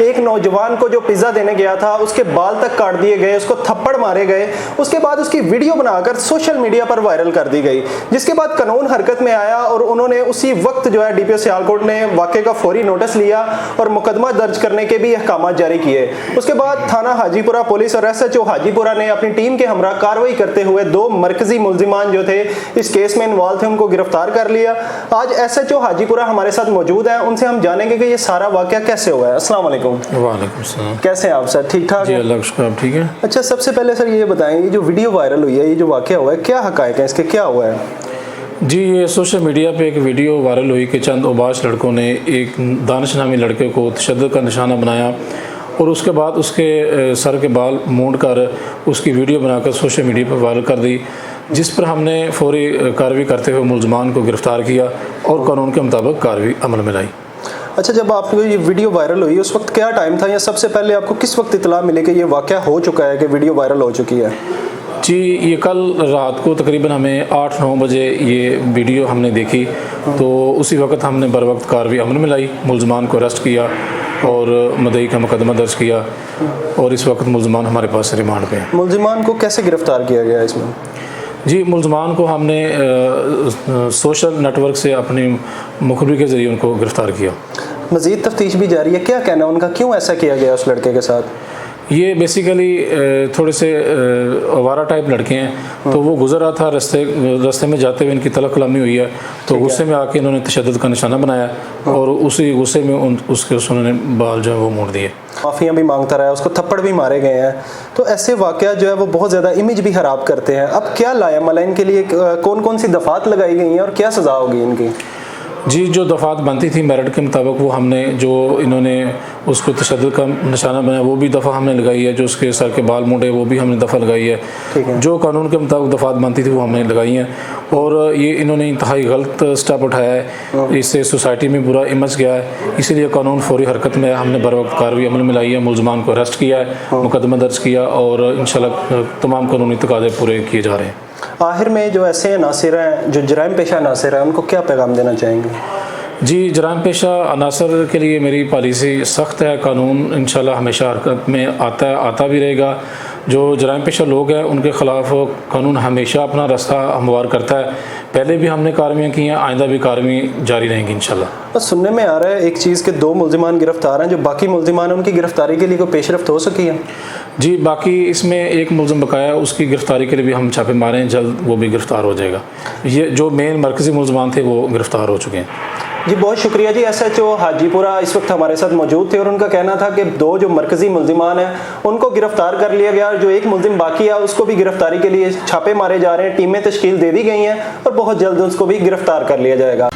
ایک نوجوان کو جو پیزا دینے گیا تھا اس کے بال تک کاٹ دیے گئے، اس کو تھپڑ مارے گئے، اس کے بعد اس کی ویڈیو بنا کر سوشل میڈیا پر وائرل کر دی گئی، جس کے بعد قانون حرکت میں آیا اور انہوں نے اسی وقت جو ہے ڈی پی او سیالکوٹ نے واقعے کا فوری نوٹس لیا اور مقدمہ درج کرنے کے بھی احکامات جاری کیے۔ اس کے بعد تھانہ حاجی پورہ پولیس اور ایس ایچ او حاجی پورہ نے اپنی ٹیم کے ہمراہ کارروائی کرتے ہوئے 2 مرکزی ملزمان جو تھے اس کیس میں انوالو تھے ان کو گرفتار کر لیا۔ آج ایس ایچ او حاجی پورہ ہمارے ساتھ موجود ہیں، ان سے ہم جانیں گے کہ یہ سارا واقعہ کیسے ہوا ہے۔ السلام علیکم۔ وعلیکم السلام۔ کیسے ہیں آپ سر؟ ٹھیک ٹھاک؟ جی اللہ کا شکر، آپ ٹھیک ہیں؟ اچھا، سب سے پہلے سر یہ بتائیں، یہ جو ویڈیو وائرل ہوئی ہے، یہ جو واقعہ ہوا ہے، کیا حقائق ہیں اس کے، کیا ہوا ہے؟ جی یہ سوشل میڈیا پہ ایک ویڈیو وائرل ہوئی کہ چند اوباش لڑکوں نے ایک دانش نامی لڑکے کو تشدد کا نشانہ بنایا اور اس کے بعد اس کے سر کے بال مونڈ کر اس کی ویڈیو بنا کر سوشل میڈیا پہ وائرل کر دی، جس پر ہم نے فوری کارروائی کرتے ہوئے ملزمان کو گرفتار کیا اور قانون کے مطابق کارروائی عمل میں لائی۔ اچھا، جب آپ کو یہ ویڈیو وائرل ہوئی اس وقت کیا ٹائم تھا، یا سب سے پہلے آپ کو کس وقت اطلاع ملی کہ یہ واقعہ ہو چکا ہے، کہ ویڈیو وائرل ہو چکی ہے؟ جی یہ کل رات کو تقریباً ہمیں 8-9 بجے یہ ویڈیو ہم نے دیکھی، تو اسی وقت ہم نے بروقت کارروائی عمل میں لائی، ملزمان کو اریسٹ کیا اور مدعی کا مقدمہ درج کیا، اور اس وقت ملزمان ہمارے پاس ریمانڈ پہ ہیں۔ ملزمان کو کیسے گرفتار کیا گیا اس میں؟ جی ملزمان کو ہم نے سوشل نیٹ ورک سے اپنے مخبر کے ذریعے ان کو گرفتار کیا۔ مزید تفتیش بھی جاری ہے، کیا کہنا ہے ان کا، کیوں ایسا کیا گیا اس لڑکے کے ساتھ؟ یہ بیسیکلی تھوڑے سے آوارہ ٹائپ لڑکے ہیں، تو وہ گزر رہا تھا، راستے میں جاتے ہوئے ان کی تلق کلامی ہوئی ہے، تو غصے میں آ کے انہوں نے تشدد کا نشانہ بنایا اور اسی غصے میں انہوں نے بال جو ہے وہ موڑ دیے۔ معافیاں بھی مانگتا رہا ہے، اس کو تھپڑ بھی مارے گئے ہیں، تو ایسے واقعات جو ہے وہ بہت زیادہ امیج بھی خراب کرتے ہیں۔ اب کیا لایا عمل ہے ان کے لیے، کون کون سی دفعات لگائی گئی ہیں اور کیا سزا ہوگی ان کی؟ جی جو دفعات بنتی تھی میرٹ کے مطابق وہ ہم نے، جو انہوں نے اس کو تشدد کا نشانہ بنایا وہ بھی دفعہ ہم نے لگائی ہے، جو اس کے سر کے بال مونڈے وہ بھی ہم نے دفعہ لگائی ہے، جو قانون کے مطابق دفعات بنتی تھی وہ ہم نے لگائی ہیں، اور یہ انہوں نے انتہائی غلط سٹیپ اٹھایا ہے، اس سے سوسائٹی میں برا امیج گیا ہے، اسی لیے قانون فوری حرکت میں ہم نے بروقت کارروائی عمل میں لائی ہے، ملزمان کو اریسٹ کیا ہے، مقدمہ درج کیا، اور انشاءاللہ تمام قانونی تقاضے پورے کیے جا رہے ہیں۔ آخر میں جو ایسے عناصر ہیں، جو جرائم پیشہ عناصر ہیں، ان کو کیا پیغام دینا چاہیں گے؟ جی جرائم پیشہ عناصر کے لیے میری پالیسی سخت ہے، قانون انشاءاللہ ہمیشہ حرکت میں آتا بھی رہے گا، جو جرائم پیشہ لوگ ہیں ان کے خلاف قانون ہمیشہ اپنا راستہ ہموار کرتا ہے، پہلے بھی ہم نے کارروائیاں کی ہیں، آئندہ بھی کارروائی جاری رہیں گی انشاءاللہ۔ بس سننے میں آ رہا ہے ایک چیز کہ 2 ملزمان گرفتار ہیں، جو باقی ملزمان ہیں ان کی گرفتاری کے لیے کوئی پیش رفت ہو سکی ہے؟ جی باقی اس میں ایک ملزم بقایا، اس کی گرفتاری کے لیے بھی ہم چھاپے مارے ہیں، جلد وہ بھی گرفتار ہو جائے گا، یہ جو مین مرکزی ملزمان تھے وہ گرفتار ہو چکے ہیں۔ جی بہت شکریہ جی۔ ایس ایچ او حاجی پورہ اس وقت ہمارے ساتھ موجود تھے اور ان کا کہنا تھا کہ 2 جو مرکزی ملزمان ہیں ان کو گرفتار کر لیا گیا، اور جو ایک ملزم باقی ہے اس کو بھی گرفتاری کے لیے چھاپے مارے جا رہے ہیں، ٹیمیں تشکیل دے دی گئی ہیں اور بہت جلد اس کو بھی گرفتار کر لیا جائے گا۔